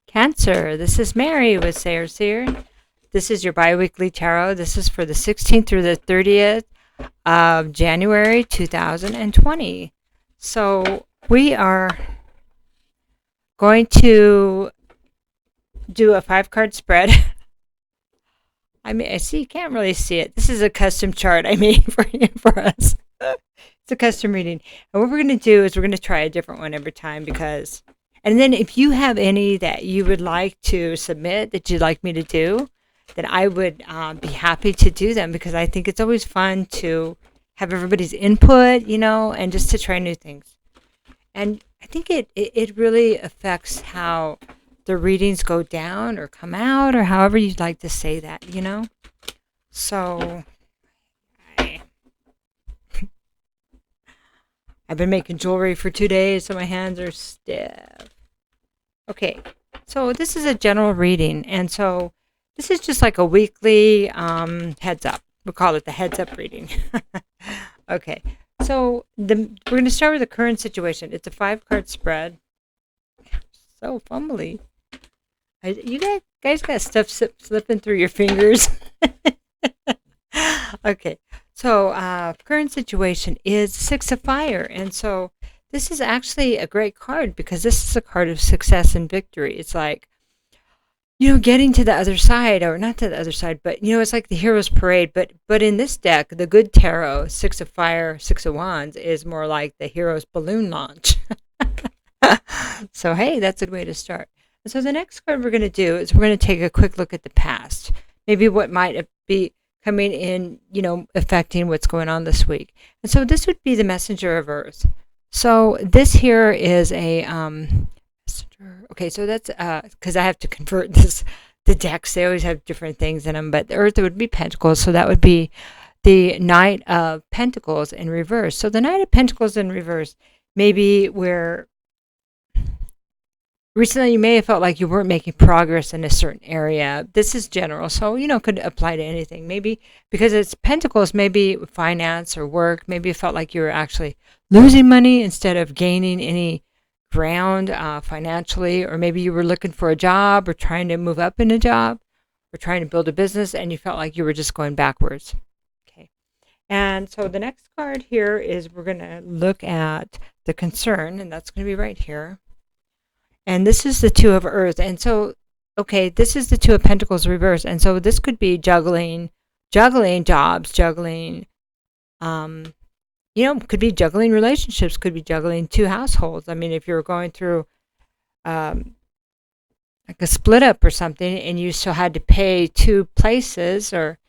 Cancer, this is Mary with Seer. This is your biweekly tarot. This is for the 16th through the 30th of January 2020. So we are going to do a 5 card spread. I see, you can't really see it. This is a custom chart I made for us. It's a custom reading. And what we're going to do is we're going to try a different one every time and then if you have any that you would like to submit that you'd like me to do, then I would be happy to do them because I think it's always fun to have everybody's input, and just to try new things. And I think it really affects how the readings go down or come out or however you'd like to say that. So I've been making jewelry for 2 days, so my hands are stiff. Okay, so this is a general reading, and so this is just like a weekly heads up. We'll call it the heads up reading. Okay, so we're going to start with the current situation. It's a 5 card spread. So fumbly. You guys got stuff slipping through your fingers. Okay, so current situation is 6 of Fire, and so this is actually a great card because this is a card of success and victory. It's like, getting to the other side, or not to the other side, but it's like the hero's parade. But in this deck, the good tarot, 6 of Fire, 6 of Wands, is more like the hero's balloon launch. So hey, that's a good way to start. So the next card we're going to do is we're going to take a quick look at the past, maybe what might be coming in, affecting what's going on this week. And so this would be the Messenger of Earth. So this here is a messenger. Okay, so that's because I have to convert the decks. They always have different things in them, but the Earth would be Pentacles, so that would be the Knight of Pentacles in reverse. So the Knight of Pentacles in reverse, maybe where recently you may have felt like you weren't making progress in a certain area. This is general, so could apply to anything. Maybe because it's Pentacles, maybe finance or work. Maybe you felt like you were actually losing money instead of gaining any ground financially, or maybe you were looking for a job or trying to move up in a job or trying to build a business and you felt like you were just going backwards. Okay, and so the next card here is we're going to look at the concern, and that's going to be right here. And this is the 2 of Earth. And so, okay, this is the 2 of Pentacles reverse. And so this could be juggling jobs, juggling, could be juggling relationships, could be juggling 2 households. I mean, if you're going through like a split up or something and you still had to pay 2 places, or,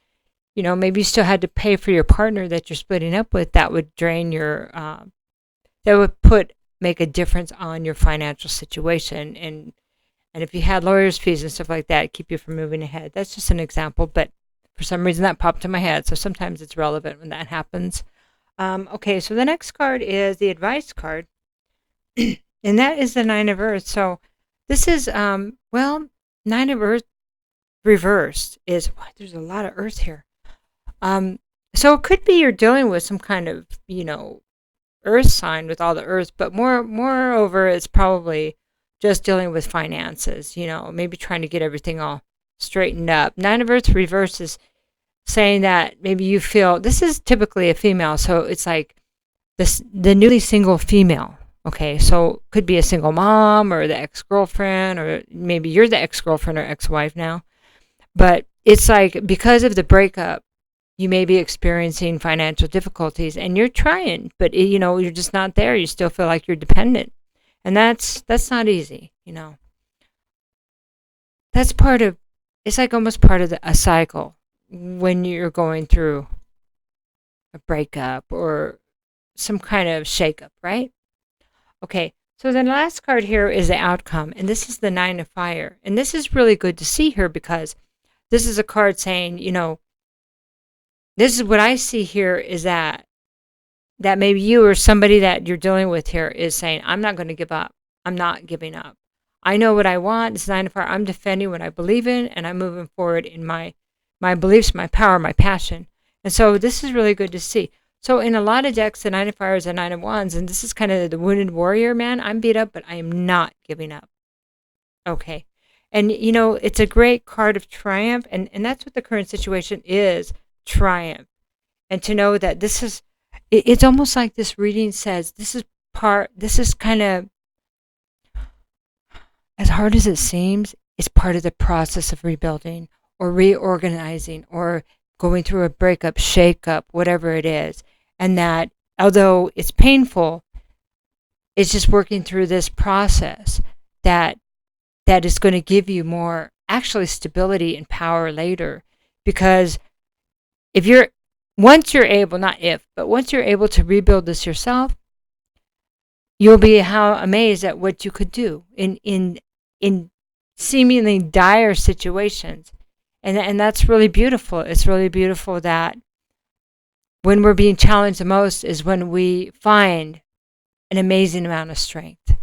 maybe you still had to pay for your partner that you're splitting up with, that would drain your, that would make a difference on your financial situation, and if you had lawyers' fees and stuff like that, keep you from moving ahead. That's just an example, but for some reason that popped in my head, so sometimes it's relevant when that happens. Okay, so the next card is the advice card, and that is the 9 of Earth. So this is 9 of Earth reversed is there's a lot of Earth here. So it could be you're dealing with some kind of Earth sign with all the Earth, but moreover, it's probably just dealing with finances, maybe trying to get everything all straightened up. 9 of Earth reverse is saying that maybe you feel, this is typically a female, so it's like the newly single female. Okay, so could be a single mom or the ex-girlfriend, or maybe you're the ex-girlfriend or ex-wife now. But it's like because of the breakup, you may be experiencing financial difficulties and you're trying, but you're just not there. You still feel like you're dependent. And that's not easy, That's it's like almost part of a cycle when you're going through a breakup or some kind of shakeup, right? Okay, so the last card here is the outcome, and this is the 9 of Fire. And this is really good to see here because this is a card saying, this is what I see here is that maybe you or somebody that you're dealing with here is saying, I'm not going to give up. I'm not giving up. I know what I want. It's 9 of Fire. I'm defending what I believe in, and I'm moving forward in my beliefs, my power, my passion. And so this is really good to see. So in a lot of decks, the Nine of Fire is a Nine of Wands, and this is kind of the wounded warrior, man. I'm beat up, but I am not giving up. Okay. And, it's a great card of triumph, and that's what the current situation is, triumph. And to know that it's almost like this reading says, this is kind of, as hard as it seems, it's part of the process of rebuilding or reorganizing or going through a breakup, shakeup, whatever it is. And that, although it's painful, it's just working through this process that is going to give you more actually stability and power later. Because once you're able, not if, but once you're able to rebuild this yourself, you'll be how amazed at what you could do in seemingly dire situations. And that's really beautiful. It's really beautiful that when we're being challenged the most is when we find an amazing amount of strength.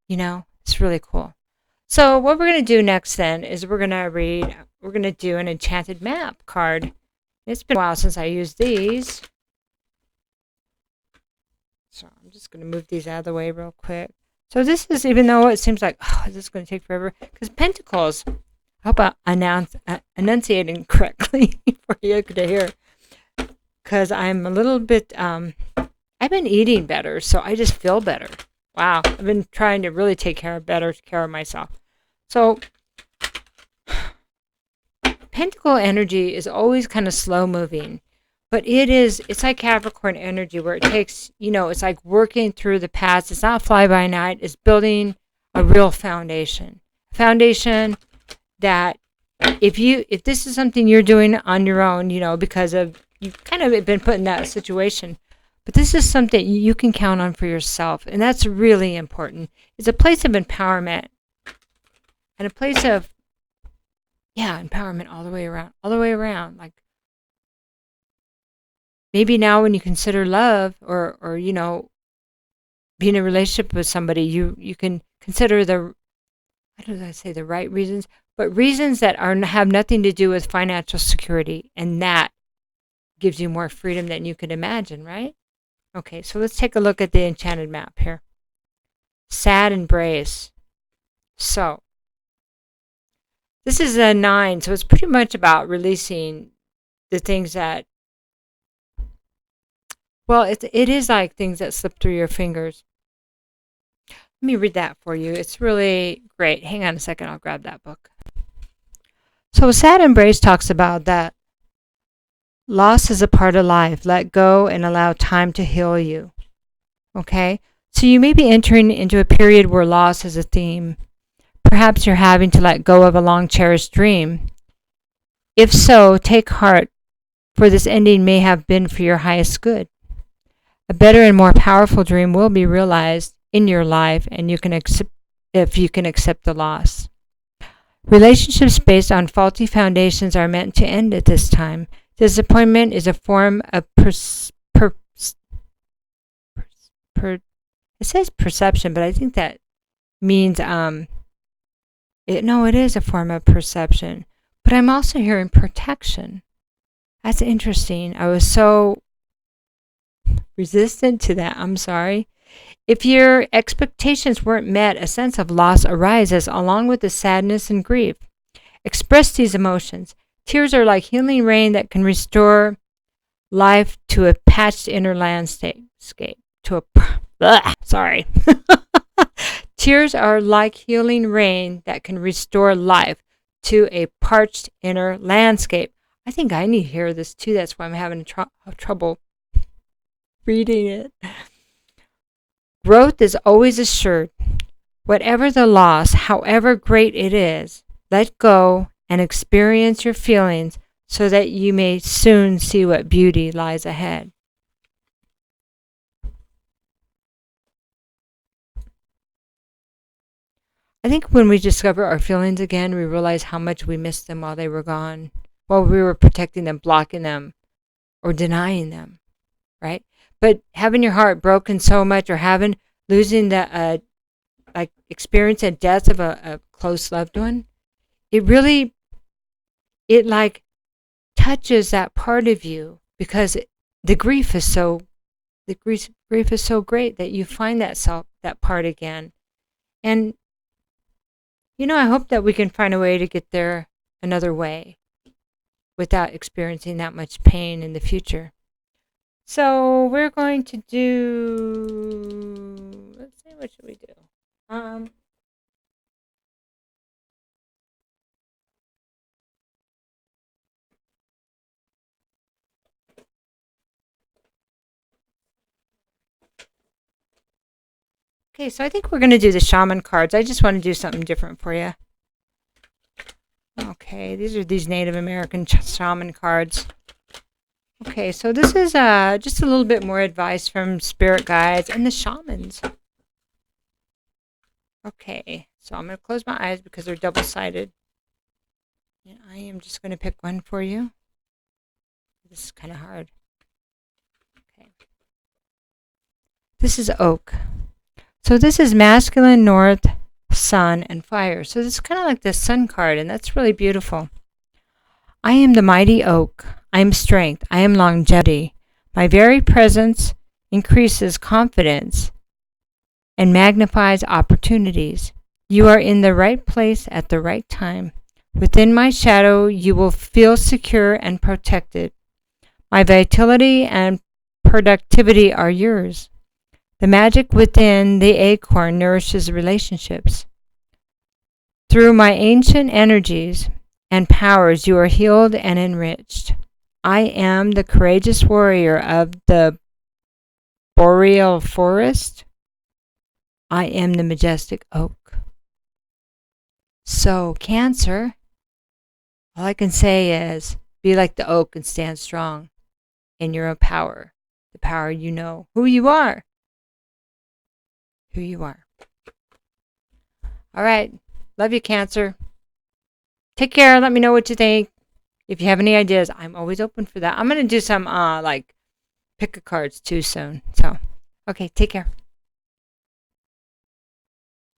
It's really cool. So what we're going to do next then is we're going to do an enchanted map card. It's been a while since I used these. So I'm just going to move these out of the way real quick. So this is, even though it seems like, this is going to take forever, because Pentacles, I hope I enunciating correctly for you to hear, because I'm a little bit, I've been eating better, so I just feel better. Wow, I've been trying to really take better care of myself. So Pentacle energy is always kind of slow moving, but it's like Capricorn energy where it takes, it's like working through the past. It's not fly by night. It's building a real foundation. Foundation that if this is something you're doing on your own, because of, you've kind of been put in that situation, but this is something you can count on for yourself. And that's really important. It's a place of empowerment and a place of, empowerment all the way around. Like maybe now when you consider love or be in a relationship with somebody, you can consider I don't know, I say the right reasons, but reasons that have nothing to do with financial security. And that gives you more freedom than you could imagine, right? Okay, so let's take a look at the enchanted map here. Sad embrace. So this is a 9, so it's pretty much about releasing the things that, well, it is like things that slip through your fingers. Let me read that for you. It's really great. Hang on a second, I'll grab that book. So sad embrace talks about that loss is a part of life. Let go and allow time to heal you. Okay? So you may be entering into a period where loss is a theme. Perhaps you're having to let go of a long-cherished dream. If so, take heart, for this ending may have been for your highest good. A better and more powerful dream will be realized in your life, and if you can accept the loss. Relationships based on faulty foundations are meant to end at this time. Disappointment is a form of it says perception, but I think that means it is a form of perception. But I'm also hearing protection. That's interesting. I was so resistant to that. I'm sorry. If your expectations weren't met, a sense of loss arises along with the sadness and grief. Express these emotions. Tears are like healing rain that can restore life to a patched inner landscape. Sorry. Tears are like healing rain that can restore life to a parched inner landscape. I think I need to hear this too. That's why I'm having trouble reading it. Growth is always assured. Whatever the loss, however great it is, let go and experience your feelings so that you may soon see what beauty lies ahead. I think when we discover our feelings again, we realize how much we missed them while they were gone, while we were protecting them, blocking them, or denying them, right? But having your heart broken so much, or losing the experience and death of a close loved one, it like touches that part of you, because the grief is so grief is so great that you find that part again. And I hope that we can find a way to get there another way without experiencing that much pain in the future. So we're going to do, let's see, what should we do? Okay, so I think we're going to do the shaman cards. I just want to do something different for you. Okay, these are these Native American shaman cards. Okay, so this is just a little bit more advice from spirit guides and the shamans. Okay, so I'm going to close my eyes because they're double-sided. And I am just going to pick one for you. This is kind of hard. Okay. This is oak. So this is masculine, north, sun, and fire. So this is kind of like the sun card, and that's really beautiful. I am the mighty oak. I am strength. I am longevity. My very presence increases confidence and magnifies opportunities. You are in the right place at the right time. Within my shadow, you will feel secure and protected. My vitality and productivity are yours. The magic within the acorn nourishes relationships. Through my ancient energies and powers, you are healed and enriched. I am the courageous warrior of the boreal forest. I am the majestic oak. So, Cancer, all I can say is be like the oak and stand strong in your own power. The power you know who you are. Who you are. All right. Love you, Cancer. Take care. Let me know what you think. If you have any ideas, I'm always open for that. I'm going to do some like pick a cards too soon. So, okay, take care.